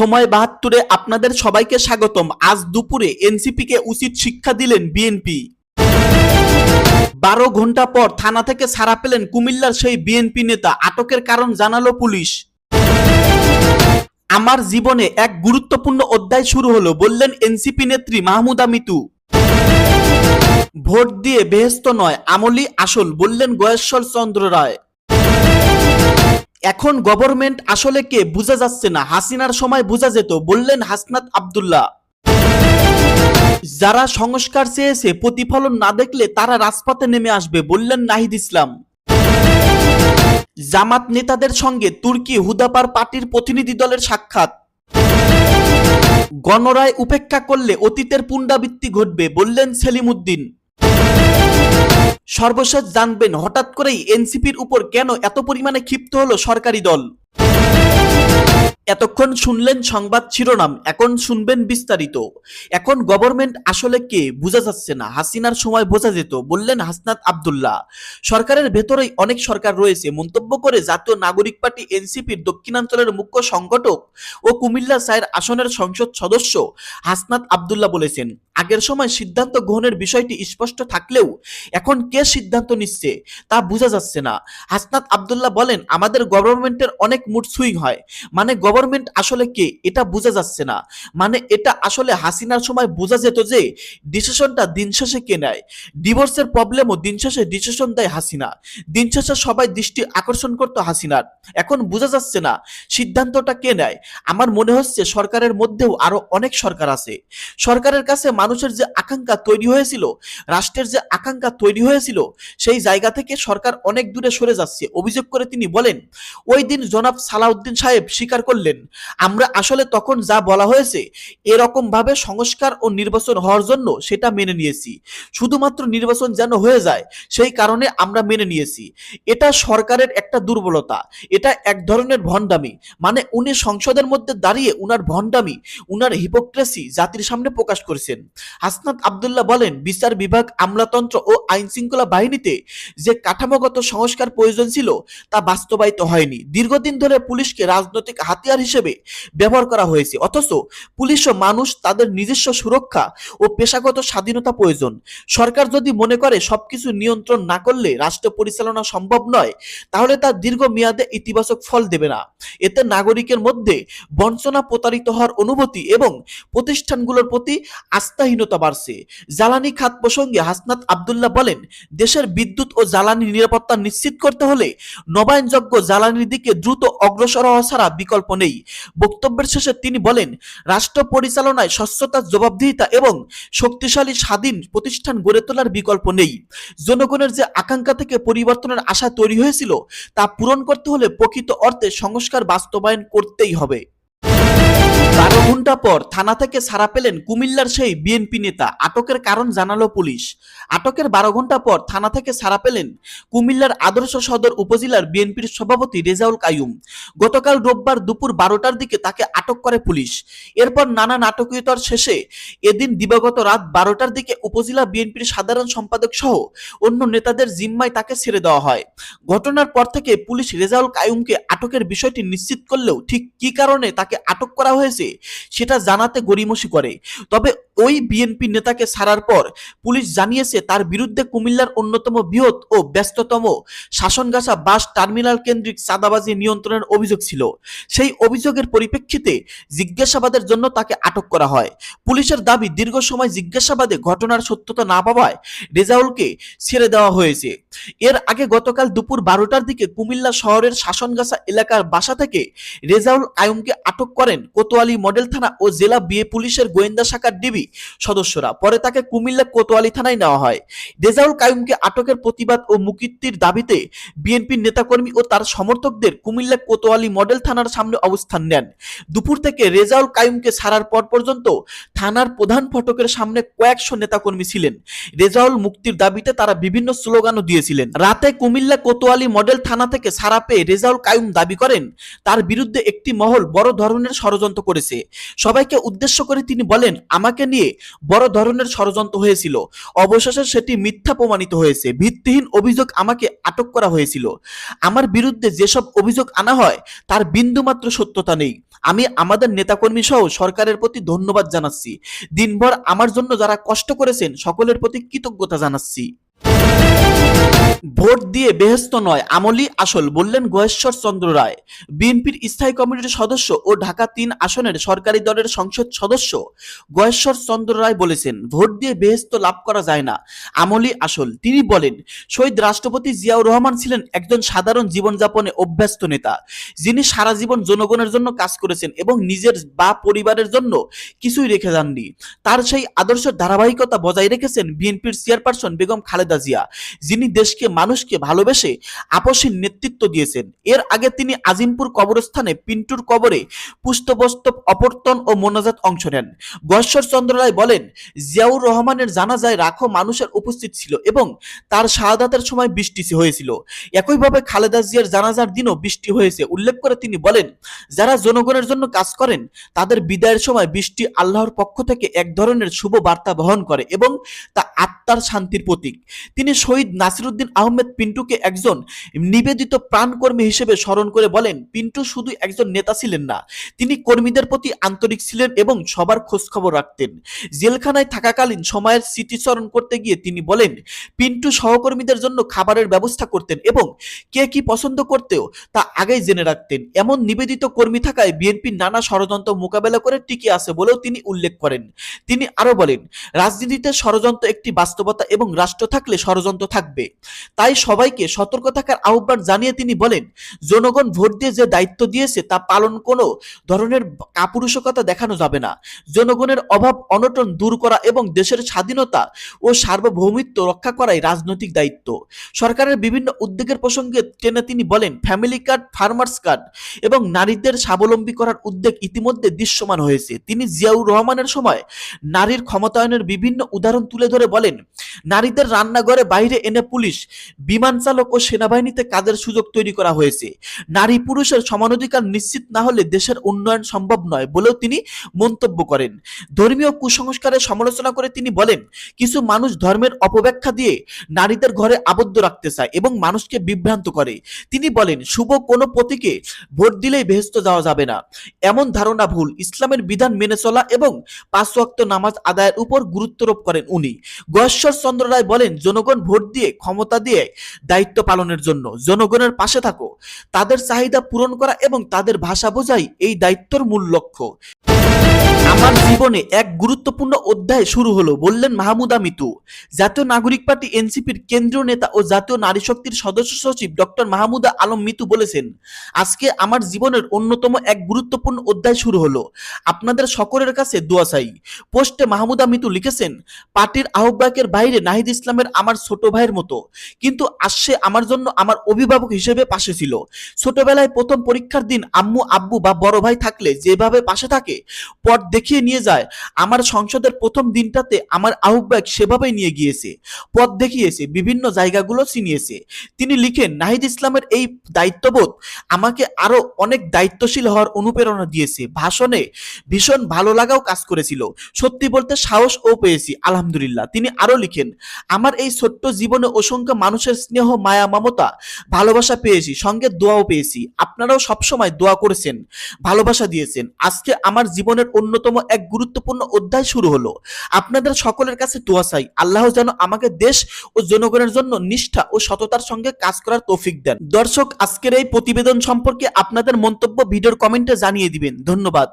সময় ৭২-এ আপনাদের সবাইকে স্বাগতম। আজ দুপুরে এনসিপিকে উচিত শিক্ষা দিলেন বিএনপি। ১২ ঘন্টা পর থানা থেকে ছাড়া পেলেন কুমিল্লার সেই বিএনপি নেতা। আটকের কারণ জানালো পুলিশ। আমার জীবনে এক গুরুত্বপূর্ণ অধ্যায় শুরু হলো, বললেন এনসিপি নেত্রী মাহমুদা মিতু। ভোট দিয়ে বেহেশত নয়, আমলি আসল, বললেন গয়েশ্বর চন্দ্র রায়। এখন গভর্নমেন্ট আসলে কে বোঝা যাচ্ছে না, হাসিনার সময় বোঝা যেত, বললেন হাসনাত আব্দুল্লাহ। যারা সংস্কার চেয়েছে প্রতিফলন না দেখলে তারা রাজপথে নেমে আসবে, বললেন নাহিদ ইসলাম। জামাত নেতাদের সঙ্গে তুর্কি হুদাপার পার্টির প্রতিনিধি দলের সাক্ষাৎ। গণরায় উপেক্ষা করলে অতীতের পুনরাবৃত্তি ঘটবে, বললেন সেলিম উদ্দিন। সর্বশেষ জানবেন হঠাৎ করেই এনসিপির উপর কেন এত পরিমাণে ক্ষিপ্ত হলো সরকারি দল। এতক্ষণ শুনলেন সংবাদ শিরোনাম, এখন শুনবেন বিস্তারিত। এখন গভর্নমেন্ট আসলে কে বোঝা যাচ্ছে না, হাসিনার সময় বোঝা যেত, বললেন হাসনাত আব্দুল্লাহ। সরকারের ভেতরেই অনেক সরকার রয়েছে মন্তব্য করে জাতীয় নাগরিক পার্টি এনসিপির দক্ষিণাঞ্চলের মুখ্য সংগঠক ও কুমিল্লা ৪ আসনের সংসদ সদস্য হাসনাত আব্দুল্লাহ বলেছেন, আগের সময় সিদ্ধান্ত গ্রহণের বিষয়টি স্পষ্ট থাকলেও এখন কে সিদ্ধান্ত নিচ্ছে তা বোঝা যাচ্ছে না। হাসনাত আব্দুল্লাহ বলেন, আমাদের গভর্নমেন্টের অনেক মুড সুইং হয়, মানে গভর্নমেন্ট আসলে কে এটা বোঝা যাচ্ছে না। মানে এটা আসলে হাসিনার সময় বোঝা যেত যে ডিসিশনটা দিন শেষে কে নেয়। ডিভোর্সের প্রবলেমও দিন শেষে ডিসিশন দেয় হাসিনা। দিন শেষে সবাই দৃষ্টি আকর্ষণ করতো হাসিনার। এখন বোঝা যাচ্ছে না সিদ্ধান্তটা কে নেয়। আমার মনে হচ্ছে সরকারের মধ্যেও আরো অনেক সরকার আছে। সরকারের কাছে মানুষের যে আকাঙ্ক্ষা তৈরি হয়েছিল, রাষ্ট্রের যে আকাঙ্ক্ষা তৈরি হয়েছিল, সেই জায়গা থেকে সরকার অনেক দূরে সরে যাচ্ছে, অভিযোগ করে তিনি বলেন, ওই দিন জনাব সালাউদ্দিন সাহেব স্বীকার করলেন, আমরা আসলে তখন যা বলা হয়েছে এরকম ভাবে সংস্কার ও নির্বাচন হওয়ার জন্য সেটা মেনে নিয়েছি, শুধুমাত্র নির্বাচন যেন হয়ে যায় সেই কারণে আমরা মেনে নিয়েছি। এটা সরকারের একটা দুর্বলতা, এটা এক ধরনের ভণ্ডামি। মানে উনি সংসদের মধ্যে দাঁড়িয়ে উনার ভণ্ডামি, উনার হিপোক্রেসি জাতির সামনে প্রকাশ করেছেন। হাসনাত আব্দুল্লাহ বলেন, বিচার বিভাগ, আমলাতন্ত্র ও আইন শৃঙ্খলা বাহিনীতে যে কাঠামোগত সংস্কার প্রয়োজন ছিল তা বাস্তবায়িত হয়নি। দীর্ঘদিন ধরে পুলিশকে রাজনৈতিক হাতিয়ার হিসেবে ব্যবহার করা হয়েছে, অথচ পুলিশ ও মানুষ তাদের নিজস্ব সুরক্ষা ও পেশাগত স্বাধীনতা প্রয়োজন। সরকার যদি মনে করে সবকিছু নিয়ন্ত্রণ না করলে রাষ্ট্র পরিচালনা সম্ভব নয়, তাহলে তার দীর্ঘ মেয়াদে ইতিবাচক ফল দেবে না। এতে নাগরিকের মধ্যে বঞ্চনা, প্রতারিত হওয়ার অনুভূতি এবং প্রতিষ্ঠানগুলোর প্রতি আস্থাহীনতা বাড়ছে। জ্বালানি খাত প্রসঙ্গে হাসনাত আব্দুল্লাহ বলেন, দেশের বিদ্যুৎ ও জ্বালানি নিরাপত্তা নিশ্চিত করতে হলে নবায়নযোগ্য জ্বালানির দিকে দ্রুত অগ্রসর হওয়া ছাড়া বিকল্প নেই। বক্তব্যের শেষে তিনি বলেন, রাষ্ট্র পরিচালনায় স্বচ্ছতা, জবাবদিহিতা এবং শক্তিশালী স্বাধীন প্রতিষ্ঠান গড়ে তোলার বিকল্প নেই। জনগণের যে আকাঙ্ক্ষা থেকে পরিবর্তনের আশা তৈরি হয়েছিল তা পূরণ করতে হলে প্রকৃত অর্থে সংস্কার বাস্তবায়ন করতেই হবে। ১২ ঘন্টা পর থানা থেকে ছাড়া পেলেন কুমিল্লার সেই বিএনপি নেতা। আটকের কারণ জানালো পুলিশ। আটকের ১২ ঘন্টা পর থানা থেকে ছাড়া পেলেন কুমিল্লার আদর্শ সদর উপজেলার বিএনপির সভাপতি রেজাউল কাইয়ুম। গতকাল রোববার দুপুর ১২টার দিকে তাকে আটক করে পুলিশ। এরপর নানা নাটকীয়তার শেষে এদিন দিবাগত রাত ১২টার দিকে উপজেলা বিএনপির সাধারণ সম্পাদক সহ অন্য নেতাদের জিম্মায় তাকে ছেড়ে দেওয়া হয়। ঘটনার পর থেকে পুলিশ রেজাউল কাইয়ুমকে আটকের বিষয়টি নিশ্চিত করলেও ঠিক কী কারণে তাকে আটক করা হয়েছে সেটা জানাতে গড়িমসি করে। তবে ওই বিএনপি নেতাকে ছাড়ার পর পুলিশ জানিয়েছে তার বিরুদ্ধে কুমিল্লার অন্যতম বৃহৎ ও ব্যস্ততম শাসনগাছা বাস টার্মিনাল কেন্দ্রিক চাঁদাবাজি নিয়ন্ত্রণের অভিযোগ ছিল। সেই অভিযোগের পরিপ্রেক্ষিতে জিজ্ঞাসাবাদের জন্য তাকে আটক করা হয়। পুলিশের দাবি, দীর্ঘ সময় জিজ্ঞাসাবাদে ঘটনার সত্যতা না পাওয়ায় রেজাউলকে ছেড়ে দেওয়া হয়েছে। এর আগে গতকাল দুপুর ১২টার দিকে কুমিল্লা শহরের শাসনগাছা এলাকার বাসা থেকে রেজাউল কাইয়ুমকে আটক করেন কোতোয়ালি মডেল থানা ও জেলা বিএ পুলিশের গোয়েন্দা শাখার ডিবি সদস্যরা। পরে তাকে কুমিল্লা কোতোয়ালি থানায় নেওয়া হয়। রেজাউল কাইয়ুমকে আটকের প্রতিবাদ ও মুক্তির দাবিতে বিএনপির নেতাকর্মী ও তার সমর্থকদের কুমিল্লা কোতোয়ালি মডেল থানার সামনে অবস্থান নেন। দুপুর থেকে রেজাউল কাইয়ুমকে ছাড়ার পর পর্যন্ত থানার প্রধান ফটকের সামনে কয়েকশো নেতাকর্মী ছিলেন। রেজাউল মুক্তির দাবিতে তারা বিভিন্ন স্লোগানও দিয়েছিলেন। রাতে কুমিল্লা কোতোয়ালি মডেল থানা থেকে ছাড়া পেয়ে রেজাউল কাইয়ুম দাবি করেন, তার বিরুদ্ধে একটি মহল বড় ধরনের ষড়যন্ত্র করেছে। সবাইকে উদ্দেশ্য করে তিনি বলেন, আমাকে নিয়ে বড় ধরনের ষড়যন্ত্র হয়েছিল। অবশেষে সেটি মিথ্যা প্রমাণিত হয়েছে। ভিত্তিহীন অভিযোগ আমাকে আটক করা হয়েছিল। আমার বিরুদ্ধে যেসব অভিযোগ আনা হয় তার বিন্দুমাত্র সত্যতা নেই। আমি আমাদের নেতাকর্মী সহ সরকারের প্রতি ধন্যবাদ জানাচ্ছি। দিনভর আমার জন্য যারা কষ্ট করেছেন সকলের প্রতি কৃতজ্ঞতা জানাচ্ছি। ভোট দিয়ে বেহেস্ত নয়, আমলি আসল, বললেন গয়েশ্বর চন্দ্র রায়। বিএনপির স্থায়ী কমিটির সদস্য ও ঢাকা ৩ আসনের সরকারি দলের সংসদ সদস্য গয়েশ্বর চন্দ্র রায় বলেছেন, ভোট দিয়ে বেহেস্ত লাভ করা যায় না, আমলি আসল। তিনি বলেন, শহীদ রাষ্ট্রপতি জিয়াউর রহমান ছিলেন একজন সাধারণ জীবনযাপনে অভ্যস্ত নেতা, যিনি সারা জীবন জনগণের জন্য কাজ করেছেন এবং নিজের বা পরিবারের জন্য কিছুই রেখে যাননি। তার সেই আদর্শের ধারাবাহিকতা বজায় রেখেছেন বিএনপির চেয়ারপারসন বেগম খালেদা জিয়া, যিনি দেশকে মানুষকে ভালোবেসে আপসীর নেতৃত্ব দিয়েছেন। এর আগে তিনি আজিমপুর কবরস্থানে পিন্টুর কবরে পুষ্পস্তবক অপর্তন ও মোনাজাত অংশ নেন। গয়েশ্বর চন্দ্র রায় বলেন, জিয়াউর রহমানের জানাজায় লাখো মানুষের উপস্থিত ছিল এবং তার শাহাদাতের সময় বৃষ্টি হয়েছিল। একইভাবে খালেদা জিয়ার জানাজার দিনও বৃষ্টি হয়েছে উল্লেখ করে তিনি বলেন, যারা জনগণের জন্য কাজ করেন তাদের বিদায়ের সময় বৃষ্টি আল্লাহর পক্ষ থেকে এক ধরনের শুভ বার্তা বহন করে এবং তা আত্মার শান্তির প্রতীক। তিনি শহীদ নাসিরউদ্দিন আহমেদ পিন্টুকে একজন নিবেদিত প্রাণকর্মী হিসেবে স্মরণ করে বলেন, পিন্টু শুধু একজন নেতা ছিলেন না, তিনি কর্মীদের প্রতি আন্তরিক ছিলেন এবং সবার খোঁজখবর রাখতেন। জেলখানায় থাকাকালীন সময়ের স্মৃতিচারণ করতে গিয়ে তিনি বলেন, পিন্টু সহকর্মীদের জন্য খাবারের ব্যবস্থা করতেন এবং কে কি পছন্দ করতেও তা আগেই জেনে রাখতেন। এমন নিবেদিত কর্মী থাকায় বিএনপির নানা ষড়যন্ত্র মোকাবেলা করে টিকে আছে বলেও তিনি উল্লেখ করেন। তিনি আরো বলেন, রাজনীতিতে ষড়যন্ত্র একটি বাস্তবতা এবং রাষ্ট্র থাকলে ষড়যন্ত্র থাকবে, তাই সবাইকে সতর্ক থাকার আহ্বান জানিয়ে তিনি বলেন, জনগণ ভোট দিয়ে যে দায়িত্ব দিয়েছে তা পালন কোনো ধরনের কাপুরুষতা দেখানো যাবে না। জনগণের অভাব অনটন দূর করা এবং দেশের স্বাধীনতা ও সার্বভৌমিত্ব রক্ষা করাই রাজনৈতিক দায়িত্ব। সরকারের বিভিন্ন উদ্যোগের প্রসঙ্গে টেনে তিনি বলেন, ফ্যামিলি কার্ড, ফার্মার্স কার্ড এবং নারীদের স্বাবলম্বী করার উদ্যোগ ইতিমধ্যে দৃশ্যমান হয়েছে। তিনি জিয়াউর রহমানের সময় নারীর ক্ষমতায়নের বিভিন্ন উদাহরণ তুলে ধরে বলেন, নারীদের রান্নাঘরে বাইরে এনে পুলিশ, বিমান চালক ও সেনাবাহিনীতে কাজের সুযোগ তৈরি করা হয়েছে। নারী পুরুষের সমানাধিকার নিশ্চিত না হলে দেশের উন্নয়ন সম্ভব নয় বলেও তিনি মন্তব্য করেন। ধর্মীয় কুসংস্কারের সমালোচনা করে তিনি বলেন, কিছু মানুষ ধর্মের অপব্যাখ্যা দিয়ে নারীদের ঘরে আবদ্ধ রাখতে চায় এবং মানুষকে বিভ্রান্ত করে। তিনি বলেন, শুভ কোনো প্রতীকে ভোট দিলেই বেহেশত যাওয়া যাবে না, এমন ধারণা ভুল। ইসলামের বিধান মেনে চলা এবং 5 ওয়াক্ত নামাজ আদায়ের উপর গুরুত্বারোপ করেন উনি। গয়েশ্বর চন্দ্র রায় বলেন, জনগণ ভোট দিয়ে ক্ষমতা দিয়ে দায়িত্ব পালনের জন্য, জনগণের পাশে থাকো, তাদের চাহিদা পূরণ করা এবং তাদের ভাষা বোঝাই এই দায়িত্বের মূল লক্ষ্য। আমার জীবনে এক গুরুত্বপূর্ণ অধ্যায় শুরু হলো, বললেন মাহমুদা মিতু। জাতীয় নাগরিক পার্টি এনসিপির কেন্দ্রীয় নেতা ও জাতীয় নারী শক্তির সদস্য সচিব ডক্টর মাহমুদা আলম মিতু বলেছেন, আজকে আমার জীবনের অন্যতম এক গুরুত্বপূর্ণ অধ্যায় শুরু হলো। আপনাদের সকলের কাছে দোয়া চাই। পোস্টে মাহমুদা মিতু লিখেছেন, পার্টির আহ্বায়কের বাইরে নাহিদ ইসলামের আমার ছোট ভাইয়ের মতো, কিন্তু আসছে আমার জন্য আমার অভিভাবক হিসেবে পাশে ছিল। ছোটবেলায় প্রথম পরীক্ষার দিন আম্মু আব্বু বা বড় ভাই থাকলে যেভাবে পাশে থাকে, পথ দেখিয়ে নিয়ে যায়, আমার সংসদের প্রথম দিনটাতে আমার আহ্বায়ক সেভাবেই নিয়ে গিয়েছে, পথ দেখিয়েছে, বিভিন্ন জায়গাগুলো চিনিয়েছে। তিনি লিখেন, নাহিদ ইসলামের এই দায়িত্ববোধ আমাকে আরো অনেক দায়িত্বশীল হওয়ার অনুপ্রেরণা দিয়েছে। ভাষণে ভীষণ ভালো লাগাও কাজ করেছিল, সত্যি বলতে সাহসও পেয়েছি, আলহামদুলিল্লাহ। তিনি আরো লিখেন, আমার এই ছোট্ট জীবনে অসংখ্য মানুষের স্নেহ, মায়া, মমতা, ভালোবাসা পেয়েছি, সঙ্গে দোয়াও পেয়েছি। আপনারাও সবসময় দোয়া করেছেন, ভালোবাসা দিয়েছেন। আজকে আমার জীবনের অন্যতম এক গুরুত্বপূর্ণ অধ্যায় শুরু হলো। আপনাদের সকলের কাছে দোয়া চাই, আল্লাহ যেন আমাকে দেশ ও জনগণের জন্য নিষ্ঠা ও সততার সঙ্গে কাজ করার তৌফিক দেন। দর্শক, আজকের এই প্রতিবেদন সম্পর্কে আপনাদের মন্তব্য ভিডিওর কমেন্টে জানিয়ে দিবেন। ধন্যবাদ।